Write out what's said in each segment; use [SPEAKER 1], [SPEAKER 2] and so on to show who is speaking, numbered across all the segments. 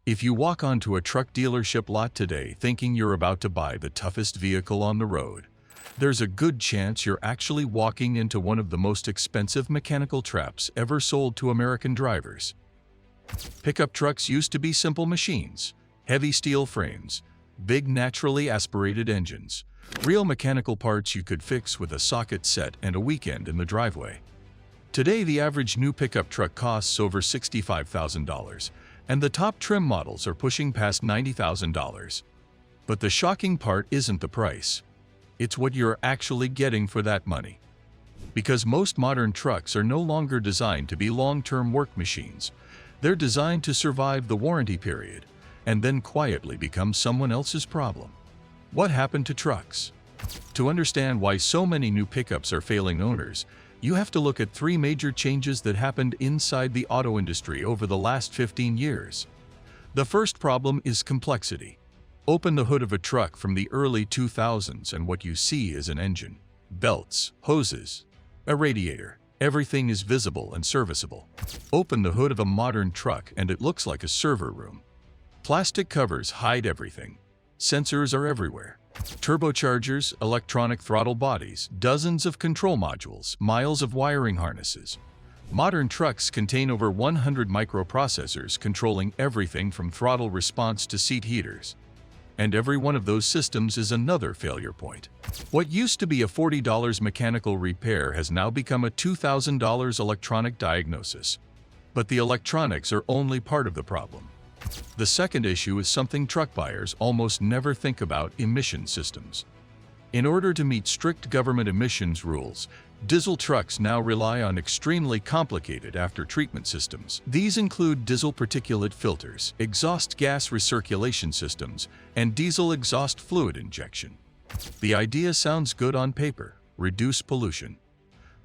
[SPEAKER 1] If you walk onto a truck dealership lot today thinking you're about to buy the toughest vehicle on the road, there's a good chance you're actually walking into one of the most expensive mechanical traps ever sold to American drivers. Pickup trucks used to be simple machines, heavy steel frames, big naturally aspirated engines, real mechanical parts you could fix with a socket set and a weekend in the driveway. Today, the average new pickup truck costs over $65,000, and the top trim models are pushing past $90,000. But the shocking part isn't the price. It's what you're actually getting for that money. Because most modern trucks are no longer designed to be long-term work machines. They're designed to survive the warranty period and then quietly become someone else's problem. What happened to trucks? To understand why so many new pickups are failing owners, you have to look at three major changes that happened inside the auto industry over the last 15 years. The first problem is complexity. Open the hood of a truck from the early 2000s and what you see is an engine, belts, hoses, a radiator. Everything is visible and serviceable. Open the hood of a modern truck and it looks like a server room. Plastic covers hide everything. Sensors are everywhere. Turbochargers, electronic throttle bodies, dozens of control modules, miles of wiring harnesses. Modern trucks contain over 100 microprocessors controlling everything from throttle response to seat heaters. And every one of those systems is another failure point. What used to be a $40 mechanical repair has now become a $2,000 electronic diagnosis. But the electronics are only part of the problem. The second issue is something truck buyers almost never think about: emission systems. In order to meet strict government emissions rules, diesel trucks now rely on extremely complicated after-treatment systems. These include diesel particulate filters, exhaust gas recirculation systems, and diesel exhaust fluid injection. The idea sounds good on paper: reduce pollution.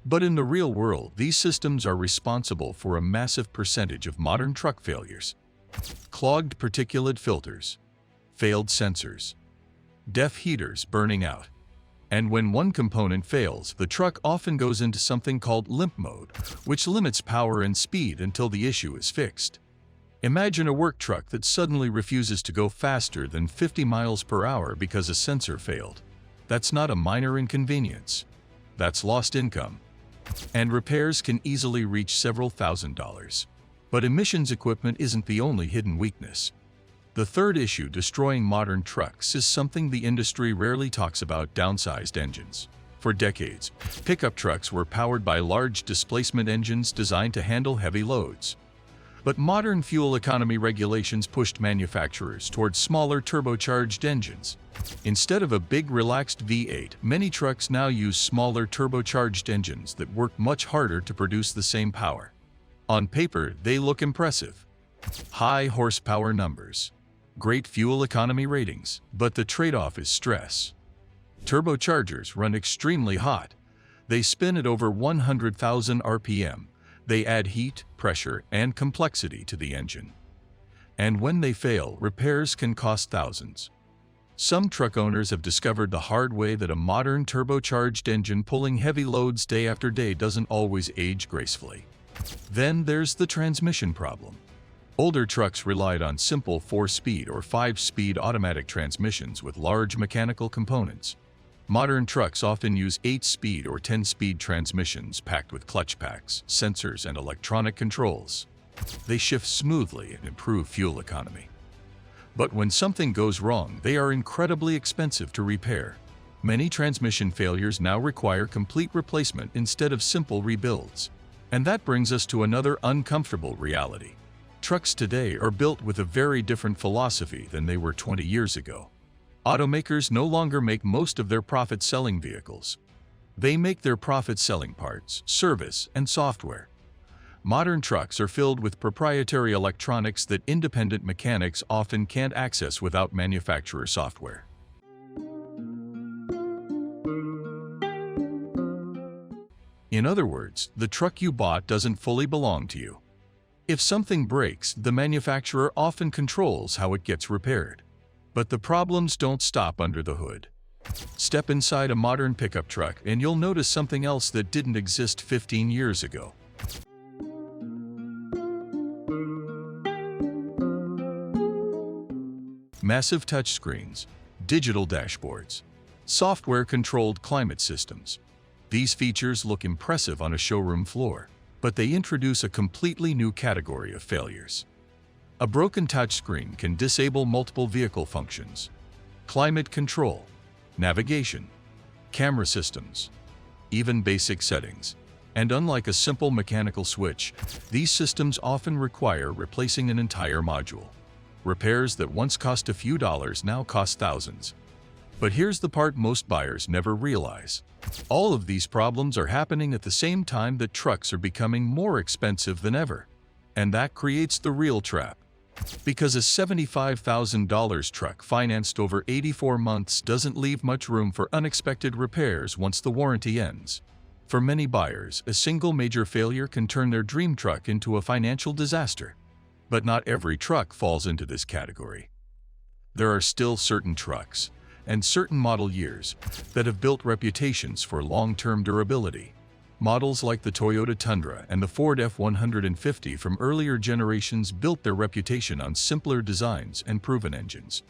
[SPEAKER 1] But in the real world, these systems are responsible for a massive percentage of modern truck failures. Clogged particulate filters, failed sensors, DEF heaters burning out. And when one component fails, the truck often goes into something called limp mode, which limits power and speed until the issue is fixed. Imagine a work truck that suddenly refuses to go faster than 50 miles per hour because a sensor failed. That's not a minor inconvenience. That's lost income. And repairs can easily reach several $1,000s. But emissions equipment isn't the only hidden weakness. The third issue destroying modern trucks is something the industry rarely talks about: downsized engines. For decades, pickup trucks were powered by large displacement engines designed to handle heavy loads. But modern fuel economy regulations pushed manufacturers towards smaller turbocharged engines. Instead of a big relaxed V8, many trucks now use smaller turbocharged engines that work much harder to produce the same power. On paper, they look impressive. High horsepower numbers, great fuel economy ratings, but the trade-off is stress. Turbochargers run extremely hot. They spin at over 100,000 RPM. They add heat, pressure, and complexity to the engine. And when they fail, repairs can cost thousands. Some truck owners have discovered the hard way that a modern turbocharged engine pulling heavy loads day after day doesn't always age gracefully. Then there's the transmission problem. Older trucks relied on simple 4-speed or 5-speed automatic transmissions with large mechanical components. Modern trucks often use 8-speed or 10-speed transmissions packed with clutch packs, sensors, and electronic controls. They shift smoothly and improve fuel economy. But when something goes wrong, they are incredibly expensive to repair. Many transmission failures now require complete replacement instead of simple rebuilds. And that brings us to another uncomfortable reality. Trucks today are built with a very different philosophy than they were 20 years ago. Automakers no longer make most of their profit-selling vehicles. They make their profit-selling parts, service, and software. Modern trucks are filled with proprietary electronics that independent mechanics often can't access without manufacturer software. In other words, the truck you bought doesn't fully belong to you. If something breaks, the manufacturer often controls how it gets repaired. But the problems don't stop under the hood. Step inside a modern pickup truck and you'll notice something else that didn't exist 15 years ago. Massive touchscreens, digital dashboards, software-controlled climate systems. These features look impressive on a showroom floor, but they introduce a completely new category of failures. A broken touchscreen can disable multiple vehicle functions: climate control, navigation, camera systems, even basic settings. And unlike a simple mechanical switch, these systems often require replacing an entire module. Repairs that once cost a few dollars now cost thousands. But here's the part most buyers never realize. All of these problems are happening at the same time that trucks are becoming more expensive than ever. And that creates the real trap. Because a $75,000 truck financed over 84 months doesn't leave much room for unexpected repairs once the warranty ends. For many buyers, a single major failure can turn their dream truck into a financial disaster. But not every truck falls into this category. There are still certain trucks and certain model years that have built reputations for long-term durability. Models like the Toyota Tundra and the Ford F-150 from earlier generations built their reputation on simpler designs and proven engines.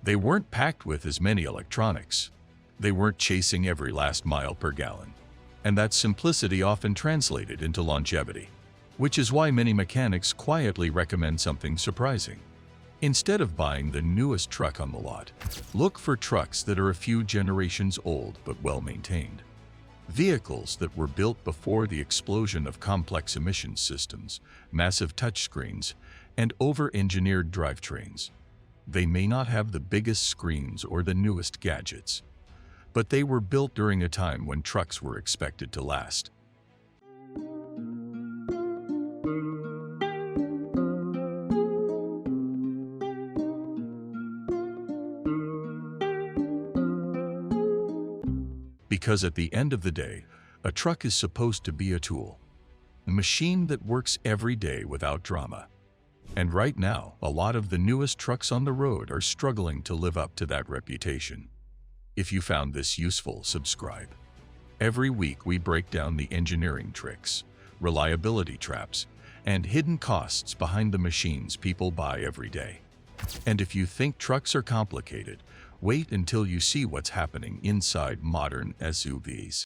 [SPEAKER 1] They weren't packed with as many electronics. They weren't chasing every last mile per gallon. And that simplicity often translated into longevity, which is why many mechanics quietly recommend something surprising. Instead of buying the newest truck on the lot, look for trucks that are a few generations old but well-maintained. Vehicles that were built before the explosion of complex emission systems, massive touchscreens, and over-engineered drivetrains. They may not have the biggest screens or the newest gadgets, but they were built during a time when trucks were expected to last. Because at the end of the day, a truck is supposed to be a tool, a machine that works every day without drama. And right now, a lot of the newest trucks on the road are struggling to live up to that reputation. If you found this useful, subscribe. Every week we break down the engineering tricks, reliability traps, and hidden costs behind the machines people buy every day. And if you think trucks are complicated, wait until you see what's happening inside modern SUVs.